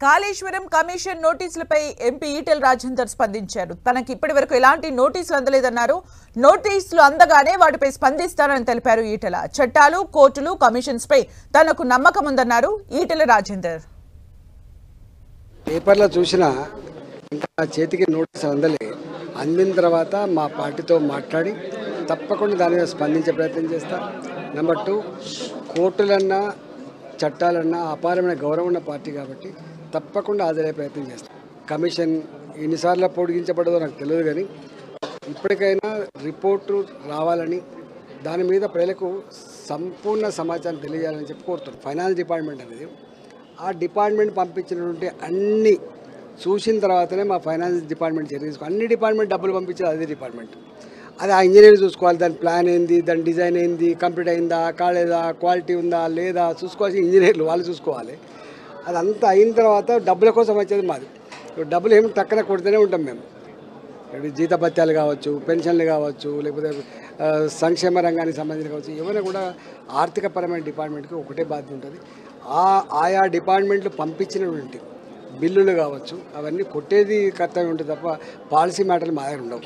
Kaleshwaram commission నోటీసులపై MP Etela Rajender స్పందించారు. తనకి ఇప్పటివరకు ఎలాంటి నోటీసులు అందలేదన్నారు. నోటీసులు అందగానే వాటిపై స్పందిస్తారని తెలిపారు ఈటెల. చట్టాలు, కోర్టులు, కమిషన్స్ పై తనకు నమ్మకం ఉందన్నారు ఈటెల రాజేందర్. పేపర్లో చూసినా ఇంకా చేతికి నోటీసు అందిన తర్వాత మా పార్టీతో మాట్లాడి తప్పకుండా దాని మీద స్పందించే ప్రయత్నం చేస్తా. నెంబర్ 2, కోర్టులన్నా చట్టాలన్నా అపారమైన గౌరవం ఉన్న పార్టీ కాబట్టి తప్పకుండా హాజరయ్యే ప్రయత్నం చేస్తాం. కమిషన్ ఎన్నిసార్లు పొడిగించబడదో నాకు తెలియదు, కానీ ఇప్పటికైనా రిపోర్టు రావాలని దాని మీద ప్రజలకు సంపూర్ణ సమాచారం తెలియాలని చెప్పి కోరుతున్నాం. ఫైనాన్స్ డిపార్ట్మెంట్ అనేది ఆ డిపార్ట్మెంట్ పంపించినటువంటి అన్ని చూసిన తర్వాతనే మా ఫైనాన్స్ డిపార్ట్మెంట్ చర్య తీసుకోవాలి. అన్ని డిపార్ట్మెంట్ డబ్బులు పంపించేది అదే డిపార్ట్మెంట్. అది ఆ ఇంజనీర్ చూసుకోవాలి. దాని ప్లాన్ ఏంది, దాని డిజైన్ ఏంది, కంప్లీట్ అయిందా కాలేదా, క్వాలిటీ ఉందా లేదా చూసుకోవాల్సిన ఇంజనీర్లు వాళ్ళు చూసుకోవాలి. అదంతా అయిన తర్వాత డబ్బుల కోసం వచ్చేది మాది. డబ్బులు ఏమి తక్కువ కొడితేనే ఉంటాం మేము. జీతభత్యాలు కావచ్చు, పెన్షన్లు కావచ్చు, లేకపోతే సంక్షేమ రంగానికి సంబంధించి కావచ్చు, ఏమైనా కూడా ఆర్థికపరమైన డిపార్ట్మెంట్కి ఒకటే బాధ్యత ఉంటుంది. ఆయా డిపార్ట్మెంట్లు పంపించినటువంటి బిల్లులు కావచ్చు అవన్నీ కొట్టేది కర్తవ్యం ఉంటుంది తప్ప పాలసీ మ్యాటర్లు మా దగ్గర ఉండవు.